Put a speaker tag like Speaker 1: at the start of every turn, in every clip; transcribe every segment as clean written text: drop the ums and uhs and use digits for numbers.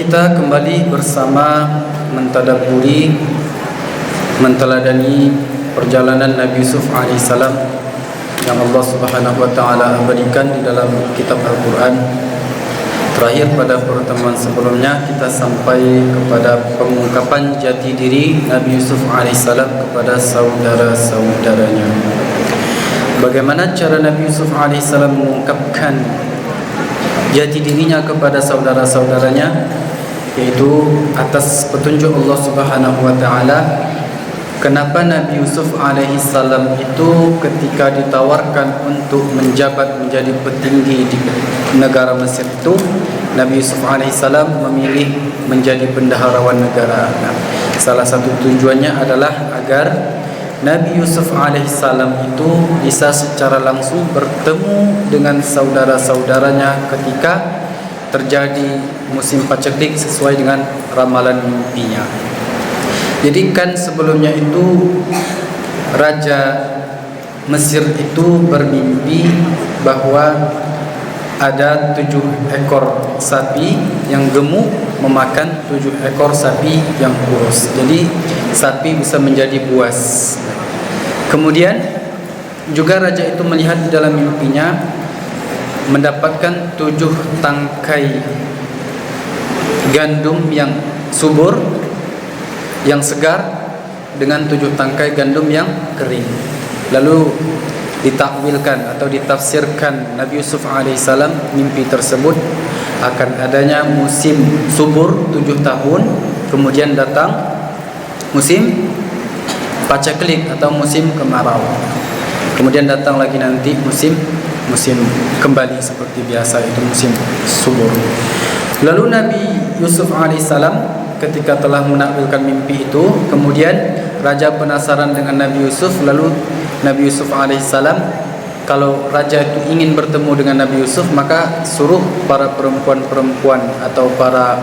Speaker 1: kita kembali bersama mentadabburi, menteladani perjalanan Nabi Yusuf alaihissalam yang Allah Subhanahu wa taala berikan di dalam kitab Al-Qur'an. Terakhir pada pertemuan sebelumnya kita sampai kepada pengungkapan jati diri Nabi Yusuf alaihissalam kepada saudara-saudaranya. Bagaimana cara Nabi Yusuf alaihissalam mengungkapkan jati dirinya kepada saudara-saudaranya, yaitu atas petunjuk Allah Subhanahu wa taala. Kenapa Nabi Yusuf alaihissalam itu ketika ditawarkan untuk menjabat menjadi petinggi di negara Mesir itu, Nabi Yusuf alaihissalam memilih menjadi bendaharawan negara. Salah satu tujuannya adalah agar Nabi Yusuf alaihissalam itu bisa secara langsung bertemu dengan saudara-saudaranya ketika terjadi musim paceklik sesuai dengan ramalan mimpinya. Jadi kan sebelumnya itu Raja Mesir itu bermimpi bahwa ada 7 ekor sapi yang gemuk memakan 7 ekor sapi yang kurus. Jadi sapi bisa menjadi buas. Kemudian juga raja itu melihat di dalam mimpinya mendapatkan 7 tangkai gandum yang subur, yang segar, dengan 7 tangkai gandum yang kering. Lalu ditakwilkan atau ditafsirkan Nabi Yusuf alaihissalam mimpi tersebut akan adanya musim subur 7 tahun, kemudian datang musim paceklik atau musim kemarau, kemudian datang lagi nanti musim kembali seperti biasa, itu musim subur. Lalu Nabi Yusuf alaihissalam ketika telah menakwilkan mimpi itu, kemudian raja penasaran dengan Nabi Yusuf. Lalu Nabi Yusuf alaihissalam, kalau raja itu ingin bertemu dengan Nabi Yusuf, maka suruh para perempuan-perempuan atau para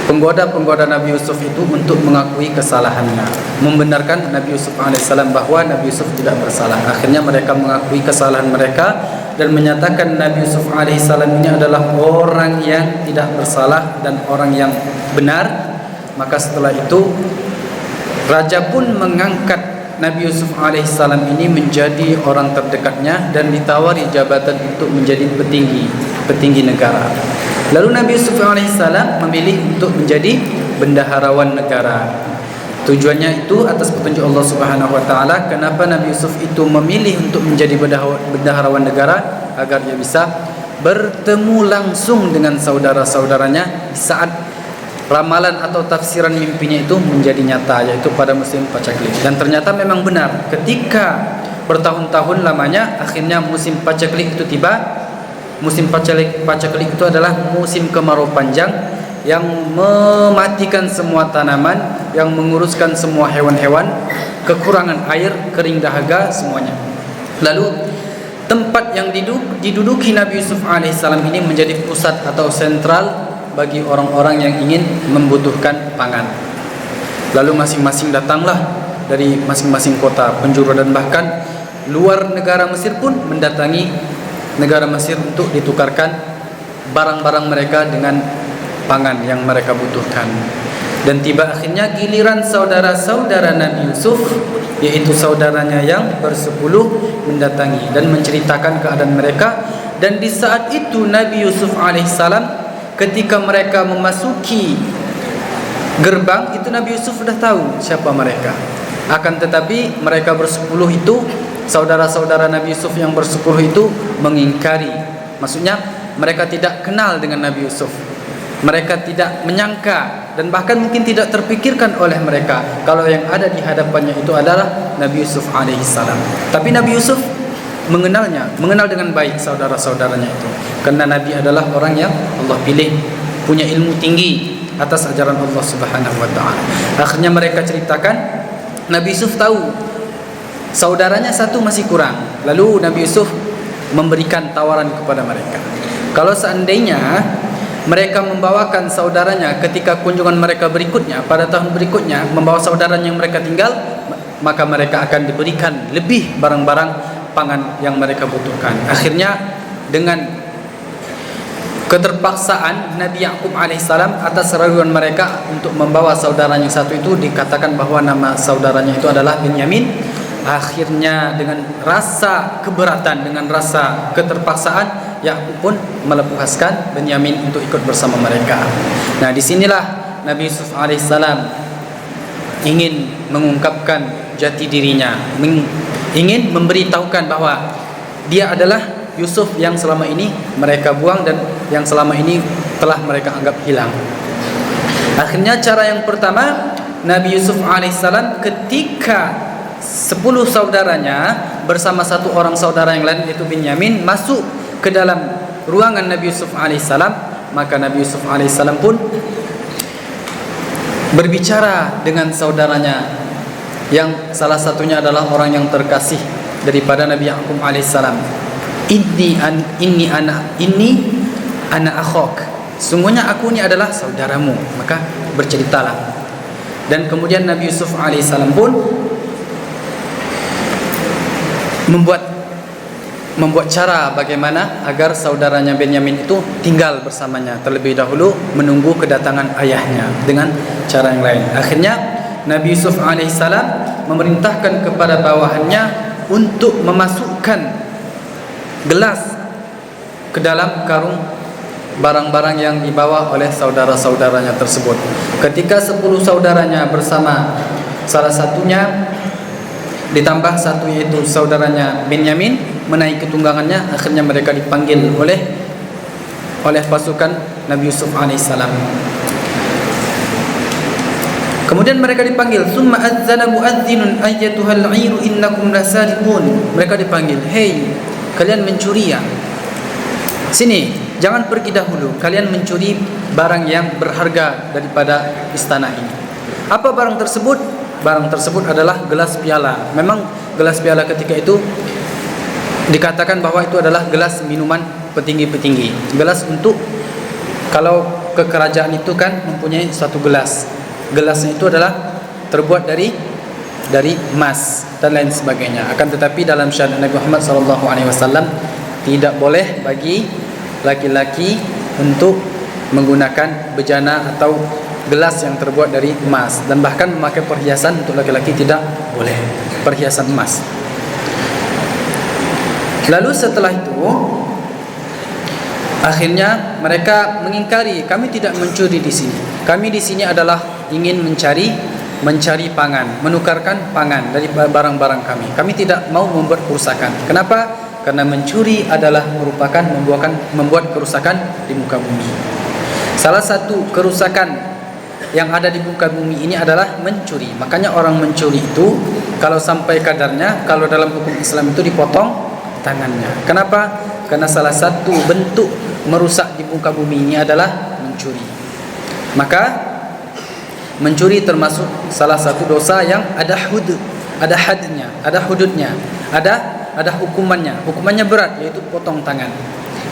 Speaker 1: penggoda-penggoda Nabi Yusuf itu untuk mengakui kesalahannya, membenarkan Nabi Yusuf alaihissalam bahwa Nabi Yusuf tidak bersalah. Akhirnya mereka mengakui kesalahan mereka dan menyatakan Nabi Yusuf alaihissalam ini adalah orang yang tidak bersalah dan orang yang benar. Maka setelah itu raja pun mengangkat Nabi Yusuf alaihissalam ini menjadi orang terdekatnya dan ditawari jabatan untuk menjadi petinggi negara. Lalu Nabi Yusuf alaihissalam memilih untuk menjadi bendaharawan negara. Tujuannya itu atas petunjuk Allah Subhanahu wa taala. Kenapa Nabi Yusuf itu memilih untuk menjadi bendaharawan negara? Agar dia bisa bertemu langsung dengan saudara-saudaranya di saat ramalan atau tafsiran mimpinya itu menjadi nyata, yaitu pada musim paceklik. Dan ternyata memang benar, ketika bertahun-tahun lamanya akhirnya musim paceklik itu tiba. Musim paceklik itu adalah musim kemarau panjang yang mematikan semua tanaman, yang menguruskan semua hewan-hewan, kekurangan air, kering dahaga semuanya. Lalu tempat yang diduduki Nabi Yusuf alaihissalam ini menjadi pusat atau sentral bagi orang-orang yang ingin membutuhkan pangan. Lalu masing-masing datanglah dari masing-masing kota, penjuru, dan bahkan luar negara Mesir pun mendatangi negara Mesir untuk ditukarkan barang-barang mereka dengan pangan yang mereka butuhkan. Dan tiba akhirnya giliran saudara-saudara Nabi Yusuf, yaitu saudaranya yang bersepuluh, mendatangi dan menceritakan keadaan mereka. Dan di saat itu Nabi Yusuf alaihissalam, ketika mereka memasuki gerbang itu, Nabi Yusuf sudah tahu siapa mereka. Akan tetapi mereka bersepuluh itu, saudara-saudara Nabi Yusuf yang bersepuluh itu mengingkari. Maksudnya mereka tidak kenal dengan Nabi Yusuf. Mereka tidak menyangka dan bahkan mungkin tidak terpikirkan oleh mereka kalau yang ada di hadapannya itu adalah Nabi Yusuf alaihissalam. Tapi Nabi Yusuf mengenal dengan baik saudara-saudaranya itu, karena Nabi adalah orang yang Allah pilih, punya ilmu tinggi atas ajaran Allah Subhanahu wa taala. Akhirnya mereka ceritakan, Nabi Yusuf tahu saudaranya satu masih kurang. Lalu Nabi Yusuf memberikan tawaran kepada mereka, kalau seandainya mereka membawakan saudaranya ketika kunjungan mereka berikutnya, pada tahun berikutnya, membawa saudaranya yang mereka tinggal, maka mereka akan diberikan lebih barang-barang pangan yang mereka butuhkan. Akhirnya dengan keterpaksaan Nabi Yakub alaihissalam atas keraguan mereka untuk membawa saudaranya yang satu itu, dikatakan bahwa nama saudaranya itu adalah Benyamin. Akhirnya dengan rasa keberatan, dengan rasa keterpaksaan, Yakub pun melepaskan Benyamin untuk ikut bersama mereka. Nah, disinilah Nabi Yusuf alaihissalam ingin mengungkapkan jati dirinya, ingin memberitahukan bahwa dia adalah Yusuf yang selama ini mereka buang dan yang selama ini telah mereka anggap hilang. Akhirnya cara yang pertama, Nabi Yusuf alaihissalam ketika 10 saudaranya bersama satu orang saudara yang lain yaitu Benyamin masuk ke dalam ruangan Nabi Yusuf alaihissalam, maka Nabi Yusuf alaihissalam pun berbicara dengan saudaranya yang salah satunya adalah orang yang terkasih daripada Nabi Yakub alaihissalam. Inni ana akhok. Sungguhnya aku ini adalah saudaramu. Maka berceritalah. Dan kemudian Nabi Yusuf alaihissalam pun membuat cara bagaimana agar saudaranya Benyamin itu tinggal bersamanya, terlebih dahulu menunggu kedatangan ayahnya dengan cara yang lain. Akhirnya Nabi Yusuf alaihissalam memerintahkan kepada bawahannya untuk memasukkan gelas ke dalam karung barang-barang yang dibawa oleh saudara-saudaranya tersebut. Ketika 10 saudaranya bersama salah satunya ditambah satu yaitu saudaranya Benyamin menaiki tunggangannya, akhirnya mereka dipanggil oleh pasukan Nabi Yusuf alaihissalam. Kemudian mereka dipanggil, summa adzana muadzinun ayyatuhal 'iru innakum lasariqun. Mereka dipanggil, "Hei, kalian mencuri ya? Sini, jangan pergi dahulu. Kalian mencuri barang yang berharga daripada istana ini." Apa barang tersebut? Barang tersebut adalah gelas piala. Memang gelas piala ketika itu dikatakan bahwa itu adalah gelas minuman petinggi-petinggi. Gelas untuk, kalau ke kerajaan itu kan mempunyai suatu gelas. Gelasnya itu adalah terbuat dari emas dan lain sebagainya. Akan tetapi dalam syariat Nabi Muhammad SAW tidak boleh bagi laki-laki untuk menggunakan bejana atau gelas yang terbuat dari emas, dan bahkan memakai perhiasan untuk laki-laki tidak boleh, perhiasan emas. Lalu setelah itu akhirnya mereka mengingkari, kami tidak mencuri di sini. Kami di sini adalah ingin mencari pangan, menukarkan pangan dari barang-barang kami. Kami tidak mau membuat kerusakan. Kenapa? Karena mencuri adalah merupakan membuat kerusakan di muka bumi. Salah satu kerusakan yang ada di muka bumi ini adalah mencuri. Makanya orang mencuri itu kalau sampai kadarnya, kalau dalam hukum Islam itu dipotong tangannya. Kenapa? Karena salah satu bentuk merusak di muka bumi ini adalah mencuri. Maka mencuri termasuk salah satu dosa yang ada hadnya, ada hududnya, ada hukumannya. Hukumannya berat, yaitu potong tangan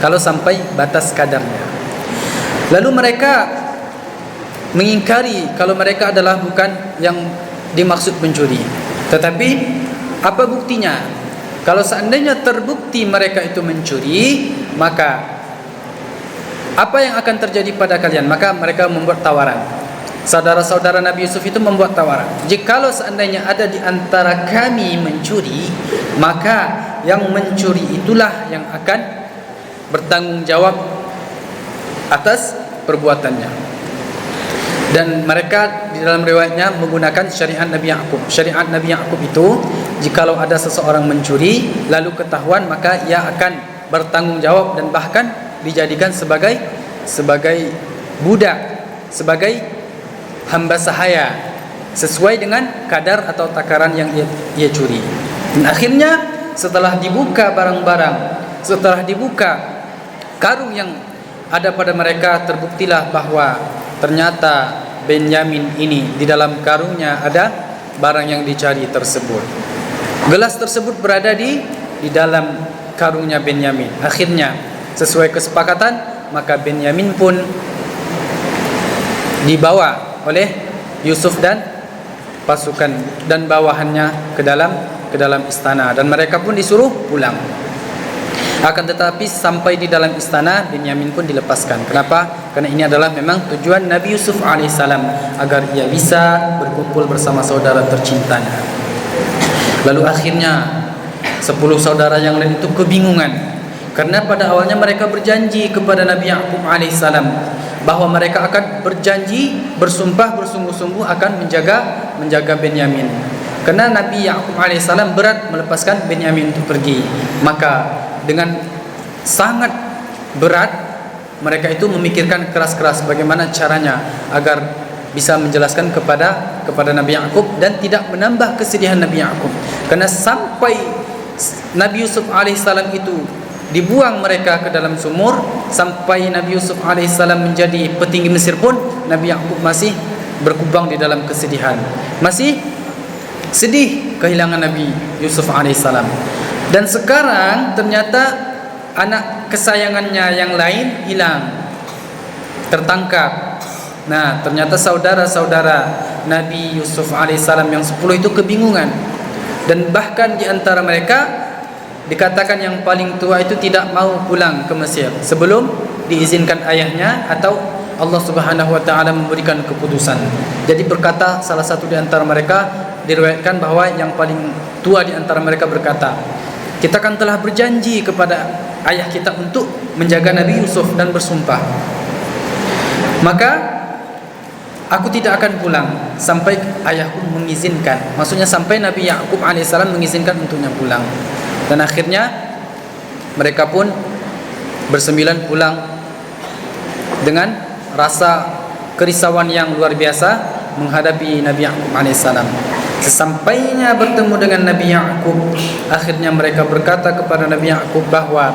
Speaker 1: kalau sampai batas kadarnya. Lalu mereka mengingkari kalau mereka adalah bukan yang dimaksud pencuri. Tetapi apa buktinya? Kalau seandainya terbukti mereka itu mencuri, maka apa yang akan terjadi pada kalian? Maka mereka membuat tawaran. Saudara-saudara Nabi Yusuf itu membuat tawaran. Jikalau seandainya ada di antara kami mencuri, maka yang mencuri itulah yang akan bertanggung jawab atas perbuatannya. Dan mereka di dalam riwayatnya menggunakan syariat Nabi Yakub. Syariat Nabi Yakub itu, jikalau ada seseorang mencuri lalu ketahuan, maka ia akan bertanggung jawab dan bahkan dijadikan sebagai budak, sebagai hamba sahaya sesuai dengan kadar atau takaran yang ia curi. Dan akhirnya setelah dibuka barang-barang, setelah dibuka karung yang ada pada mereka, terbuktilah bahwa ternyata Benyamin ini di dalam karungnya ada barang yang dicari tersebut. Gelas tersebut berada di dalam karungnya Benyamin. Akhirnya sesuai kesepakatan, maka Benyamin pun dibawa oleh Yusuf dan pasukan dan bawahannya ke dalam istana, dan mereka pun disuruh pulang. Akan tetapi sampai di dalam istana, Binyamin pun dilepaskan. Kenapa? Karena ini adalah memang tujuan Nabi Yusuf alaihissalam, agar ia bisa berkumpul bersama saudara tercintanya. Lalu akhirnya 10 saudara yang lain itu kebingungan, karena pada awalnya mereka berjanji kepada Nabi Ya'qub alaihissalam bahwa mereka akan berjanji, bersumpah bersungguh-sungguh akan menjaga Binyamin. Karena Nabi Ya'qub alaihissalam berat melepaskan Binyamin untuk pergi, maka dengan sangat berat mereka itu memikirkan keras-keras bagaimana caranya agar bisa menjelaskan kepada Nabi Ya'qub dan tidak menambah kesedihan Nabi Ya'qub. Karena sampai Nabi Yusuf alaihissalam itu dibuang mereka ke dalam sumur, sampai Nabi Yusuf alaihissalam menjadi petinggi Mesir pun, Nabi Ya'qub masih berkubang di dalam kesedihan, masih sedih kehilangan Nabi Yusuf alaihissalam. Dan sekarang ternyata anak kesayangannya yang lain hilang, tertangkap. Nah, ternyata saudara-saudara Nabi Yusuf alaihissalam yang 10 itu kebingungan. Dan bahkan di antara mereka dikatakan yang paling tua itu tidak mau pulang ke Mesir sebelum diizinkan ayahnya atau Allah Subhanahu wa taala memberikan keputusan. Jadi berkata salah satu di antara mereka, diriwayatkan bahwa yang paling tua di antara mereka berkata, "Kita kan telah berjanji kepada ayah kita untuk menjaga Nabi Yusuf dan bersumpah. Maka aku tidak akan pulang sampai ayahku mengizinkan." Maksudnya sampai Nabi Ya'qub alaihissalam mengizinkan untuknya pulang. Dan akhirnya mereka pun bersembilan pulang dengan rasa kerisauan yang luar biasa menghadapi Nabi Ya'qub alaihissalam. Sesampainya bertemu dengan Nabi Ya'qub, akhirnya mereka berkata kepada Nabi Ya'qub bahwa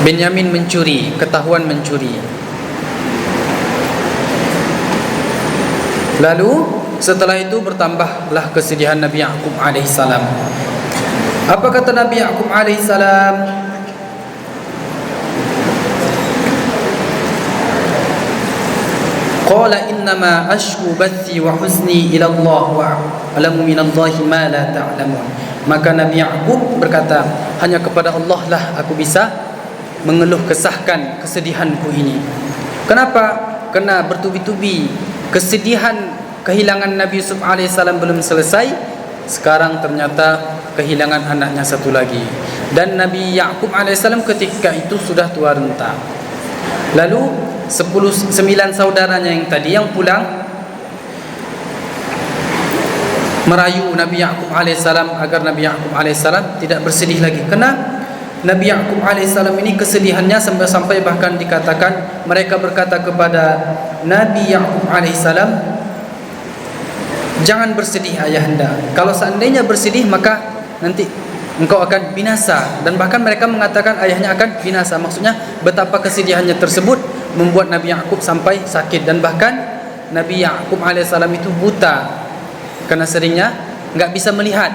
Speaker 1: Binyamin mencuri, ketahuan mencuri. Lalu setelah itu bertambahlah kesedihan Nabi Ya'qub alaihissalam. Apa kata Nabi Ya'qub alaihissalam? Qala innama ashku bathi wa huzni ila Allah wa a'lamu min Allah ma la ta'lamun. Maka Nabi Ya'qub berkata, hanya kepada Allah lah aku bisa mengeluh kesahkan kesedihanku ini. Kenapa? Karena bertubi-tubi kesedihan kehilangan Nabi Yusuf alaihissalam belum selesai. Sekarang ternyata kehilangan anaknya satu lagi. Dan Nabi Ya'qub alaihissalam ketika itu sudah tua renta. Lalu 9 saudaranya yang tadi yang pulang merayu Nabi Ya'qub alaihissalam agar Nabi Ya'qub alaihissalam tidak bersedih lagi. Karena Nabi Ya'qub alaihissalam ini kesedihannya sampai bahkan dikatakan mereka berkata kepada Nabi Ya'qub alaihissalam, "Jangan bersedih ayahanda. Kalau seandainya bersedih maka nanti engkau akan binasa." Dan bahkan mereka mengatakan ayahnya akan binasa. Maksudnya betapa kesedihannya tersebut membuat Nabi Ya'qub sampai sakit. Dan bahkan Nabi Ya'qub alaihissalam itu buta karena seringnya enggak bisa melihat,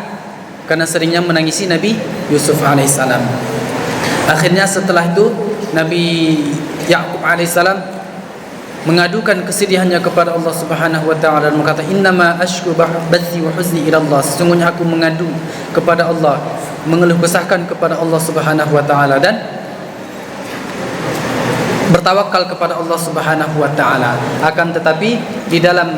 Speaker 1: karena seringnya menangisi Nabi Yusuf alaihissalam. Akhirnya setelah itu Nabi Ya'qub alaihissalam mengadukan kesedihannya kepada Allah Subhanahu wa taala dan berkata, "Innama ashku bathi wa huzni ila Allah." Sesungguhnya aku mengadu kepada Allah, mengeluh kesahkan kepada Allah Subhanahu wa taala dan bertawakal kepada Allah Subhanahu wa taala. Akan tetapi di dalam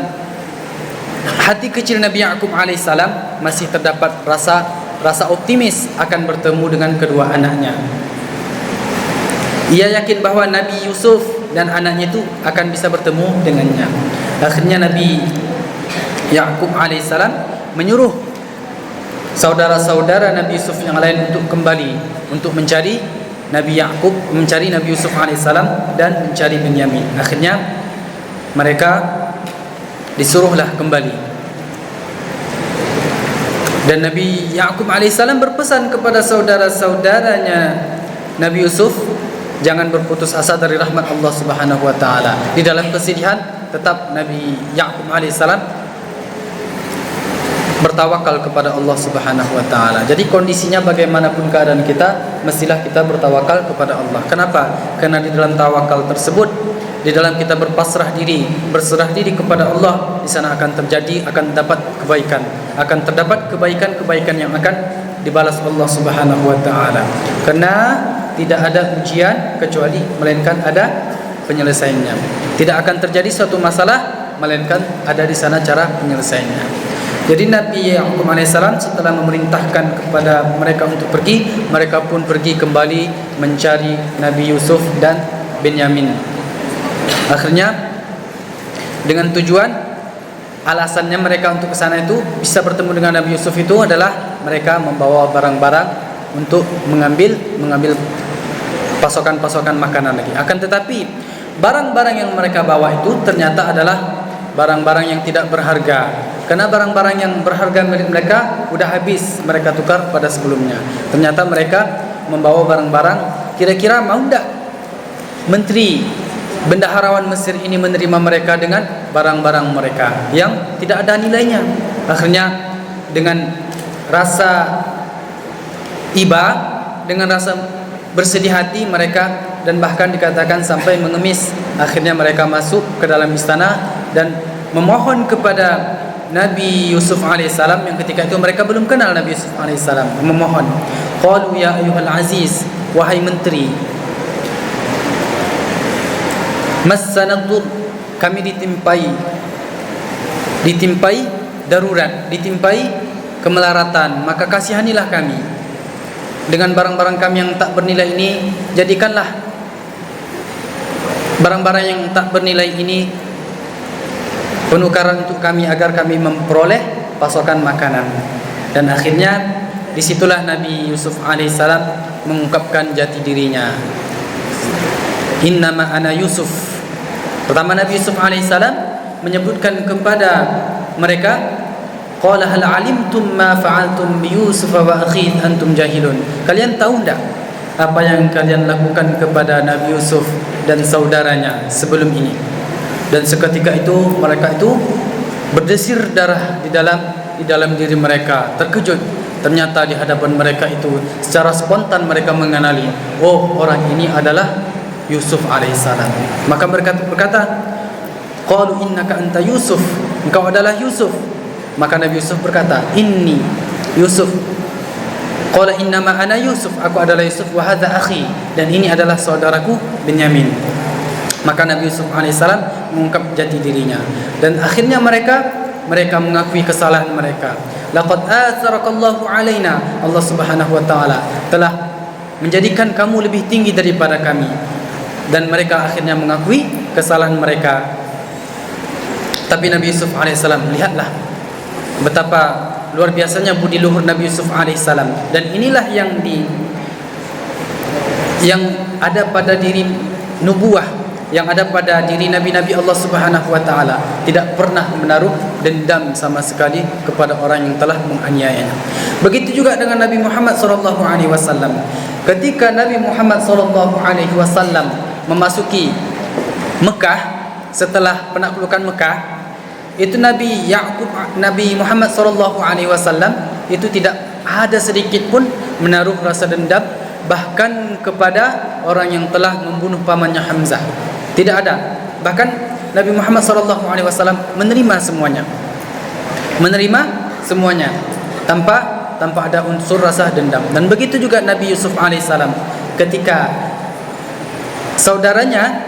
Speaker 1: hati kecil Nabi Ya'qub alaihissalam masih terdapat rasa optimis akan bertemu dengan kedua anaknya. Ia yakin bahwa Nabi Yusuf dan anaknya itu akan bisa bertemu dengannya. Akhirnya Nabi Ya'qub alaihissalam menyuruh saudara-saudara Nabi Yusuf yang lain untuk kembali untuk mencari Nabi Ya'qub, mencari Nabi Yusuf alaihissalam dan mencari Binyamin. Akhirnya mereka disuruhlah kembali. Dan Nabi Ya'qub alaihissalam berpesan kepada saudara-saudaranya Nabi Yusuf, jangan berputus asa dari rahmat Allah Subhanahu wa taala. Di dalam kesedihan tetap Nabi Ya'qub alaihissalam bertawakal kepada Allah Subhanahu wa taala. Jadi kondisinya bagaimanapun keadaan kita, mestilah kita bertawakal kepada Allah. Kenapa? Karena di dalam tawakal tersebut, di dalam kita berpasrah diri, berserah diri kepada Allah, di sana akan terjadi, akan dapat kebaikan, akan terdapat kebaikan-kebaikan yang akan dibalas Allah Subhanahu wa taala. Karena tidak ada ujian kecuali melainkan ada penyelesaiannya. Tidak akan terjadi suatu masalah melainkan ada di sana cara penyelesaiannya. Jadi Nabi Ya'qub alaihissalam setelah memerintahkan kepada mereka untuk pergi, mereka pun pergi kembali mencari Nabi Yusuf dan Benyamin. Akhirnya dengan tujuan, alasannya mereka untuk ke sana itu bisa bertemu dengan Nabi Yusuf itu adalah mereka membawa barang-barang untuk mengambil pasokan-pasokan makanan lagi. Akan tetapi barang-barang yang mereka bawa itu ternyata adalah barang-barang yang tidak berharga. Karena barang-barang yang berharga milik mereka sudah habis mereka tukar pada sebelumnya. Ternyata mereka membawa barang-barang, kira-kira mau tidak menteri bendaharawan Mesir ini menerima mereka dengan barang-barang mereka yang tidak ada nilainya. Akhirnya dengan rasa iba, dengan rasa bersedih hati mereka, dan bahkan dikatakan sampai mengemis, akhirnya mereka masuk ke dalam istana dan memohon kepada Nabi Yusuf alaihissalam, yang ketika itu mereka belum kenal Nabi Yusuf alaihissalam, memohon, qalu ya ayyuhal aziz, wahai menteri, massanadur, kami ditimpai darurat, ditimpai kemelaratan, maka kasihanilah kami dengan barang-barang kami yang tak bernilai ini. Jadikanlah barang-barang yang tak bernilai ini penukaran untuk kami agar kami memperoleh pasokan makanan. Dan akhirnya disitulah Nabi Yusuf alaihissalam mengungkapkan jati dirinya, innama ana Yusuf. Pertama Nabi Yusuf alaihissalam menyebutkan kepada mereka, qala hal alimtum ma fa'altum bi Yusuf wa akhihi antum jahilun. Kalian tahu enggak apa yang kalian lakukan kepada Nabi Yusuf dan saudaranya sebelum ini? Dan seketika itu mereka itu berdesir darah di dalam diri mereka, terkejut. Ternyata di hadapan mereka itu secara spontan mereka mengenali, oh, orang ini adalah Yusuf alaihissalam. Maka mereka berkata, qalu innaka anta Yusuf, engkau adalah Yusuf. Maka Nabi Yusuf berkata, inni Yusuf. Qala innama ana Yusuf, aku adalah Yusuf, wa hadza akhi, dan ini adalah saudaraku Benyamin. Maka Nabi Yusuf alaihissalam mengungkap jati dirinya, dan akhirnya mereka mengakui kesalahan mereka. Laqad atharakallahu alaina, Allah Subhanahu wa taala telah menjadikan kamu lebih tinggi daripada kami. Dan mereka akhirnya mengakui kesalahan mereka. Tapi Nabi Yusuf alaihissalam, lihatlah betapa luar biasanya budi luhur Nabi Yusuf alaihissalam. Dan inilah yang ada pada diri nubuah, yang ada pada diri nabi-nabi Allah Subhanahu wa taala, tidak pernah menaruh dendam sama sekali kepada orang yang telah menganiayanya. Begitu juga dengan Nabi Muhammad sallallahu alaihi wasallam. Ketika Nabi Muhammad sallallahu alaihi wasallam memasuki Mekah setelah penaklukan Mekah, itu Nabi Muhammad sallallahu alaihi wasallam itu tidak ada sedikit pun menaruh rasa dendam bahkan kepada orang yang telah membunuh pamannya Hamzah. Tidak ada. Bahkan Nabi Muhammad sallallahu alaihi wasallam menerima semuanya tanpa ada unsur rasa dendam. Dan begitu juga Nabi Yusuf alaihissalam, ketika saudaranya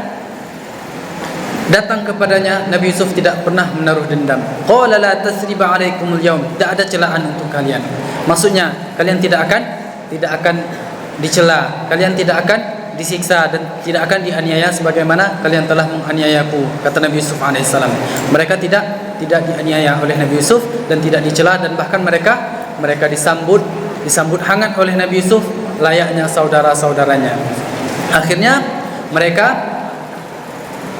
Speaker 1: datang kepadanya, Nabi Yusuf tidak pernah menaruh dendam. Qala la tasriba alaikumul yaum, tidak ada celaan untuk kalian. Maksudnya kalian tidak akan dicela, kalian tidak akan disiksa dan tidak akan dianiaya sebagaimana kalian telah menganiayaku, kata Nabi Yusuf alaihissalam. Mereka tidak dianiaya oleh Nabi Yusuf dan tidak dicela, dan bahkan mereka disambut hangat oleh Nabi Yusuf layaknya saudara-saudaranya. Akhirnya mereka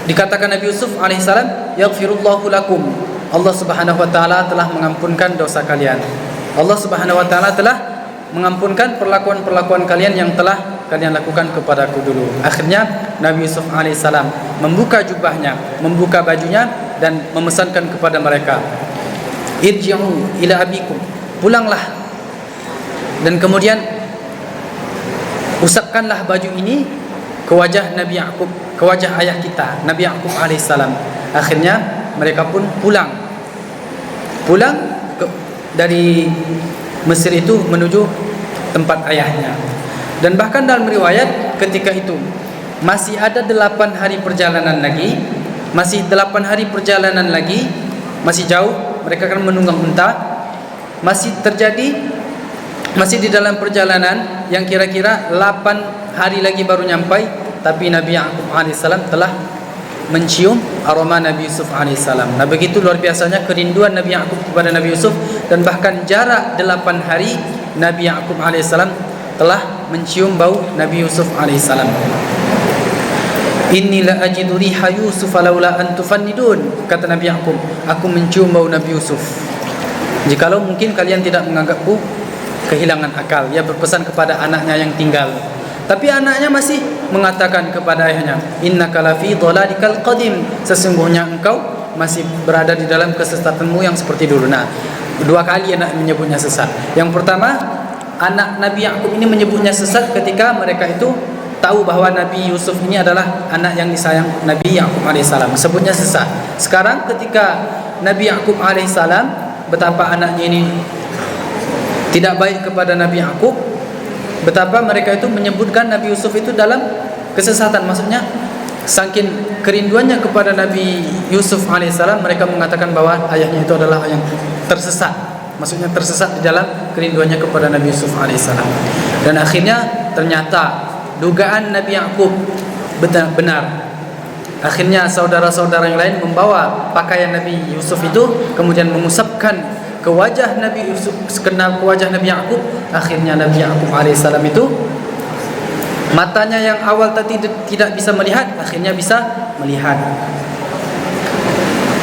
Speaker 1: dikatakan Nabi Yusuf alaihissalam, yaghfirullahu lakum, Allah Subhanahu wa taala telah mengampunkan dosa kalian. Allah Subhanahu wa taala telah mengampunkan perlakuan-perlakuan kalian yang telah kalian lakukan kepadaku dulu. Akhirnya Nabi Yusuf alaihissalam membuka jubahnya, membuka bajunya, dan memesankan kepada mereka, irji'u ila abikum, pulanglah, dan kemudian usapkanlah baju ini ke wajah Nabi Ya'qub, ke wajah ayah kita Nabi Ya'qub alaihissalam. Akhirnya mereka pun pulang dari Mesir itu menuju tempat ayahnya. Dan bahkan dalam riwayat ketika itu masih ada 8 hari perjalanan lagi, masih 8 hari perjalanan lagi, masih jauh, mereka akan menunggang unta. Masih di dalam perjalanan yang kira-kira 8 hari lagi baru nyampai, tapi Nabi Ya'qub alaihissalam telah mencium aroma Nabi Yusuf alaihissalam. Nah, begitu luar biasanya kerinduan Nabi Ya'qub kepada Nabi Yusuf, dan bahkan jarak 8 hari Nabi Ya'qub alaihissalam telah mencium bau Nabi Yusuf alaihissalam. Inni la ajidu riha Yusuf laula an tufannidun, kata Nabi Ya'qub, aku mencium bau Nabi Yusuf. Jikalau mungkin kalian tidak menganggapku kehilangan akal. Ia berpesan kepada anaknya yang tinggal, tapi anaknya masih mengatakan kepada ayahnya, innaka lafi dhalalikal qadim, sesungguhnya engkau masih berada di dalam kesesatanmu yang seperti dulu. Nah, 2 kali anak menyebutnya sesat. Yang pertama, anak Nabi Ya'qub ini menyebutnya sesat ketika mereka itu tahu bahwa Nabi Yusuf ini adalah anak yang disayang Nabi Ya'qub alaihissalam, sebutnya sesat. Sekarang ketika Nabi Ya'qub alaihissalam betapa anaknya ini tidak baik kepada Nabi Ya'qub, betapa mereka itu menyebutkan Nabi Yusuf itu dalam kesesatan. Maksudnya saking kerinduannya kepada Nabi Yusuf alaihissalam, mereka mengatakan bahwa ayahnya itu adalah yang tersesat. Maksudnya tersesat di dalam kerinduannya kepada Nabi Yusuf alaihissalam. Dan akhirnya ternyata dugaan Nabi Ya'qub benar. Akhirnya saudara-saudara yang lain membawa pakaian Nabi Yusuf itu, kemudian mengusapkan ke wajah Nabi Yusuf, ke wajah Nabi Ya'qub. Akhirnya Nabi Ya'qub alaihissalam itu matanya yang awal tadi tidak bisa melihat, akhirnya bisa melihat.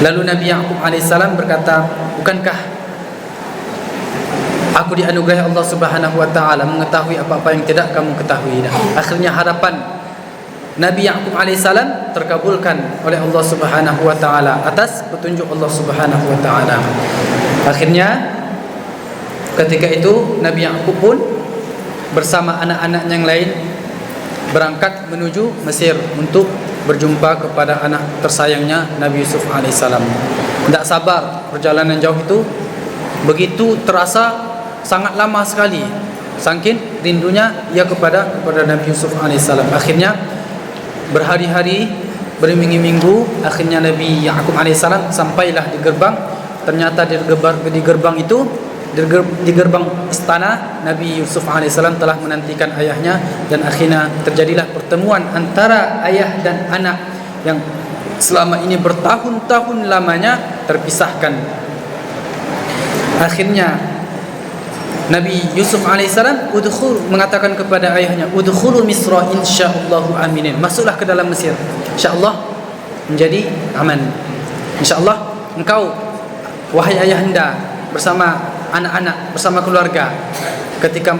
Speaker 1: Lalu Nabi Ya'qub alaihissalam berkata, bukankah aku dianugerahi Allah Subhanahu wa taala mengetahui apa-apa yang tidak kamu ketahui? Akhirnya harapan Nabi Ya'qub alaihissalam terkabulkan oleh Allah Subhanahu wa taala atas petunjuk Allah Subhanahu wa taala. Akhirnya ketika itu Nabi Ya'qub pun bersama anak-anak yang lain berangkat menuju Mesir untuk berjumpa kepada anak tersayangnya Nabi Yusuf alaihissalam. Tidak sabar perjalanan jauh itu, begitu terasa sangat lama sekali, saking rindunya ia kepada Nabi Yusuf alaihissalam. Akhirnya berhari-hari, berminggu-minggu, akhirnya Nabi Ya'qub alaihissalam sampailah di gerbang. Ternyata di gerbang itu, di gerbang istana, Nabi Yusuf alaihissalam telah menantikan ayahnya, dan akhirnya terjadilah pertemuan antara ayah dan anak yang selama ini bertahun-tahun lamanya terpisahkan. Akhirnya Nabi Yusuf alaihissalam mengatakan kepada ayahnya, udkhulu Misra insyaallahu aminin, masuklah ke dalam Mesir, insyaallah menjadi aman. Insyaallah engkau wahai ayahanda bersama anak-anak, bersama keluarga, ketika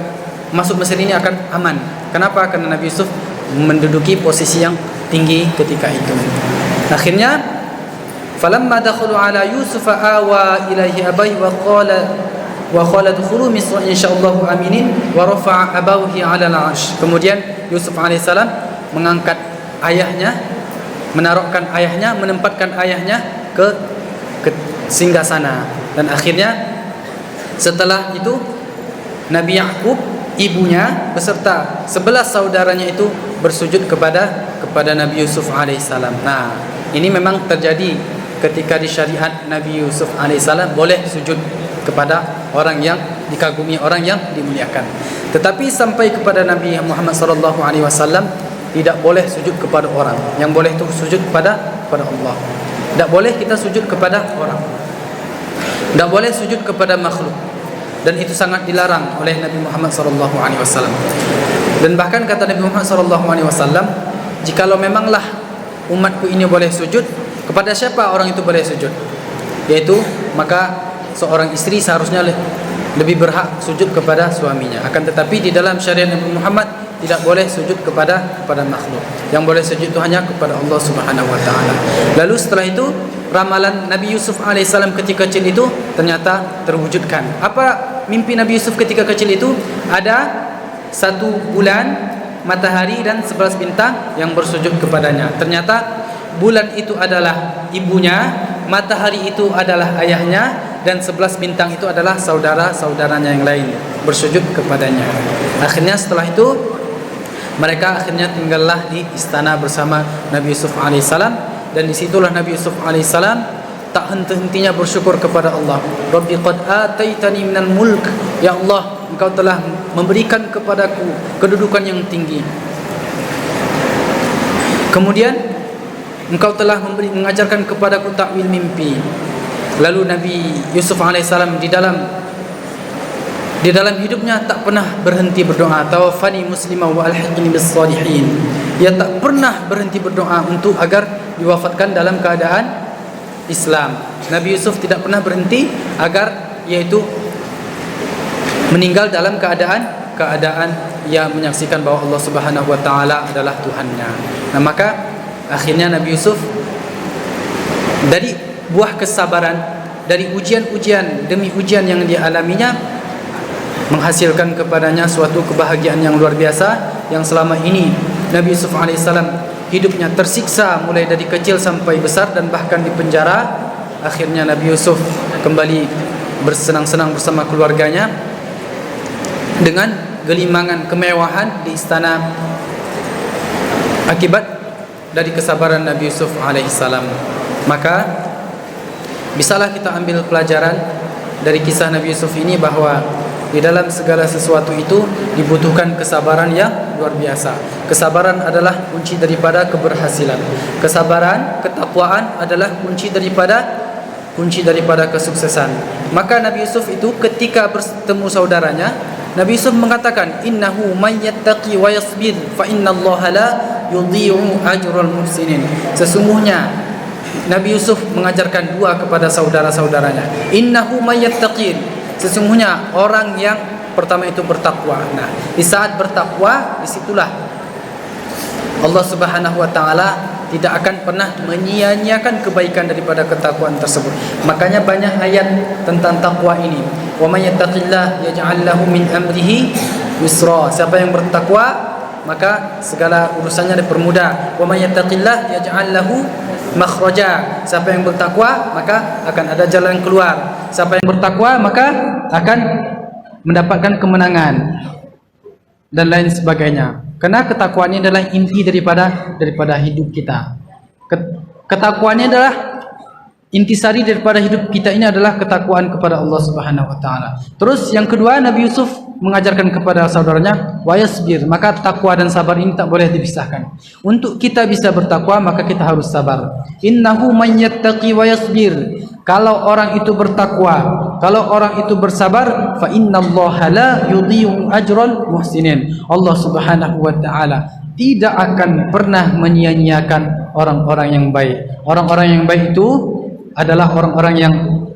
Speaker 1: masuk Mesir ini akan aman. Kenapa? Karena Nabi Yusuf menduduki posisi yang tinggi ketika itu. Akhirnya falamma dakhalu ala Yusuf awa ilaihi abayhi wa qala dukhulu Misra insyaallahu aminin wa rafa'a abawhi 'ala al-'arsy. Kemudian Yusuf alaihissalam mengangkat ayahnya, menaruhkan ayahnya, menempatkan ayahnya ke singgasana. Dan akhirnya setelah itu Nabi Ya'qub, ibunya beserta 11 saudaranya itu bersujud kepada Nabi Yusuf alaihissalam. Nah, ini memang terjadi ketika di syariat Nabi Yusuf alaihissalam boleh sujud kepada orang yang dikagumi, orang yang dimuliakan. Tetapi sampai kepada Nabi Muhammad sallallahu alaihi wasallam tidak boleh sujud kepada orang. Yang boleh itu sujud kepada Allah. Tidak boleh kita sujud kepada orang. Tidak boleh sujud kepada makhluk. Dan itu sangat dilarang oleh Nabi Muhammad sallallahu alaihi wasallam. Dan bahkan kata Nabi Muhammad sallallahu alaihi wasallam, jikalau memanglah umatku ini boleh sujud, kepada siapa orang itu boleh sujud? Yaitu maka seorang istri seharusnya lebih berhak sujud kepada suaminya. Akan tetapi di dalam syariat Nabi Muhammad tidak boleh sujud kepada makhluk. Yang boleh sujud itu hanya kepada Allah Subhanahu wa taala. Lalu setelah itu ramalan Nabi Yusuf alaihissalam ketika kecil itu ternyata terwujudkan. Apa mimpi Nabi Yusuf ketika kecil itu? Ada 1 bulan, matahari dan 11 bintang yang bersujud kepadanya. Ternyata bulan itu adalah ibunya, matahari itu adalah ayahnya, dan 11 bintang itu adalah saudara-saudaranya yang lain, bersujud kepadanya. Akhirnya setelah itu mereka akhirnya tinggallah di istana bersama Nabi Yusuf alaihissalam, dan disitulah Nabi Yusuf alaihissalam tak henti-hentinya bersyukur kepada Allah. Rabbi qad ataitani minal mulk, ya Allah, Engkau telah memberikan kepadaku kedudukan yang tinggi. Kemudian Engkau telah mengajarkan kepadaku takwil mimpi. Lalu Nabi Yusuf alaihissalam di dalam hidupnya tak pernah berhenti berdoa. Tawaffani muslimah wa alhiqni bis salihin. Dia tak pernah berhenti berdoa untuk agar diwafatkan dalam keadaan Islam. Nabi Yusuf tidak pernah berhenti agar yaitu meninggal dalam keadaan ia menyaksikan bahwa Allah Subhanahu wa taala adalah Tuhannya. Nah, maka akhirnya Nabi Yusuf dari buah kesabaran, dari ujian-ujian demi ujian yang dialaminya, menghasilkan kepadanya suatu kebahagiaan yang luar biasa, yang selama ini Nabi Yusuf alaihissalam hidupnya tersiksa mulai dari kecil sampai besar dan bahkan di penjara. Akhirnya Nabi Yusuf kembali bersenang-senang bersama keluarganya dengan gelimangan kemewahan di istana akibat dari kesabaran Nabi Yusuf alaihissalam. Maka bisalah kita ambil pelajaran dari kisah Nabi Yusuf ini bahwa di dalam segala sesuatu itu dibutuhkan kesabaran yang luar biasa. Kesabaran adalah kunci daripada keberhasilan. Kesabaran, ketakwaan adalah kunci daripada kesuksesan. Maka Nabi Yusuf itu ketika bertemu saudaranya, Nabi Yusuf mengatakan, innahu may yattaqi wa yasbir fa innallaha la yudhi'u ajral muhsinin. Sesungguhnya Nabi Yusuf mengajarkan dua kepada saudara-saudaranya. Innahu may yattaqi, sesungguhnya orang yang pertama itu bertakwa. Nah, di saat bertakwa, disitulah Allah Subhanahu wa taala tidak akan pernah menyia-nyiakan kebaikan daripada ketakwaan tersebut. Makanya banyak ayat tentang takwa ini. Wa may yattaqillah yaj'al lahu min amrihi yusra. Siapa yang bertakwa, maka segala urusannya dipermudah. Wa may yattaqillah yaj'al lahu makhraja. Siapa yang bertakwa, maka akan ada jalan keluar. Siapa yang bertakwa, maka akan mendapatkan kemenangan dan lain sebagainya. Karena ketakwaan ini adalah inti daripada hidup kita. Ketakwaan ini adalah intisari daripada hidup kita, ini adalah ketakwaan kepada Allah Subhanahu wa taala. Terus yang kedua, Nabi Yusuf mengajarkan kepada saudaranya wa yasbir. Maka takwa dan sabar ini tak boleh dipisahkan. Untuk kita bisa bertakwa, maka kita harus sabar. Innahu may yattaqi wa yasbir. Kalau orang itu bertakwa, kalau orang itu bersabar, fa innallaha la yudhi'u ajral muhsinin. Allah Subhanahu wa taala tidak akan pernah menyia-nyiakan orang-orang yang baik. Orang-orang yang baik itu adalah orang-orang yang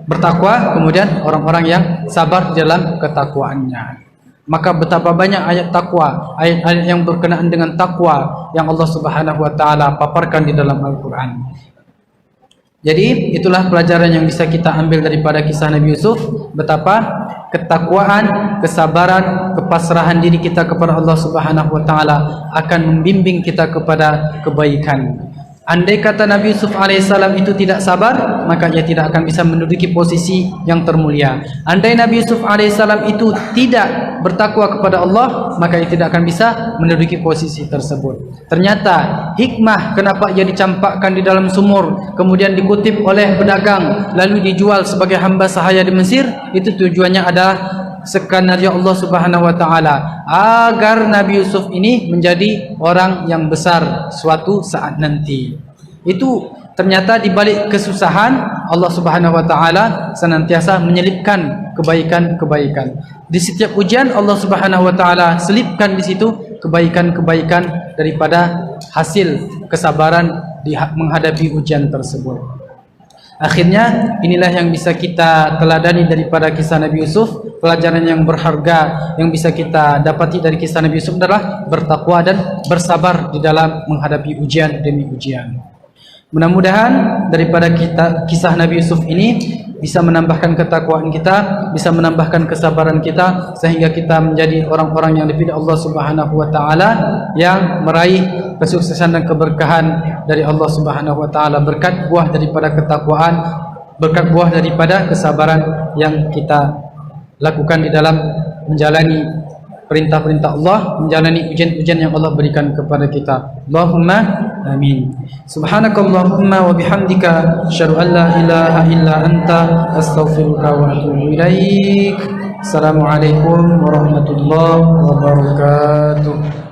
Speaker 1: bertakwa, kemudian orang-orang yang sabar dalam ketakwaannya. Maka betapa banyak ayat takwa, ayat-ayat yang berkenaan dengan takwa yang Allah Subhanahu wa taala paparkan di dalam Al-Qur'an. Jadi itulah pelajaran yang bisa kita ambil daripada kisah Nabi Yusuf, betapa ketakwaan, kesabaran, kepasrahan diri kita kepada Allah Subhanahu wa taala akan membimbing kita kepada kebaikan. Andai kata Nabi Yusuf alaihissalam itu tidak sabar, maka ia tidak akan bisa menduduki posisi yang termulia. Andai Nabi Yusuf alaihissalam itu tidak bertakwa kepada Allah, maka ia tidak akan bisa menduduki posisi tersebut. Ternyata hikmah kenapa ia dicampakkan di dalam sumur, kemudian dikutip oleh pedagang, lalu dijual sebagai hamba sahaya di Mesir, itu tujuannya adalah skenario Allah Subhanahu wa taala agar Nabi Yusuf ini menjadi orang yang besar suatu saat nanti. Itu ternyata di balik kesusahan, Allah Subhanahu wa taala senantiasa menyelipkan kebaikan-kebaikan. Di setiap ujian Allah Subhanahu wa taala selipkan di situ kebaikan-kebaikan daripada hasil kesabaran menghadapi ujian tersebut. Akhirnya inilah yang bisa kita teladani daripada kisah Nabi Yusuf. Pelajaran yang berharga yang bisa kita dapati dari kisah Nabi Yusuf adalah bertakwa dan bersabar di dalam menghadapi ujian demi ujian. Mudah-mudahan daripada kisah Nabi Yusuf ini bisa menambahkan ketakwaan kita, bisa menambahkan kesabaran kita, sehingga kita menjadi orang-orang yang dipilih Allah Subhanahu wa taala, yang meraih kesuksesan dan keberkahan dari Allah Subhanahu wa taala berkat buah daripada ketakwaan, berkat buah daripada kesabaran yang kita lakukan di dalam menjalani perintah-perintah Allah, menjalani ujian-ujian yang Allah berikan kepada kita. Allahumma amin. Subhanakallahumma wa bihamdika asyhadu an la ilaha illa anta astaghfiruka wa atubu ilaik. Assalamualaikum warahmatullahi wabarakatuh.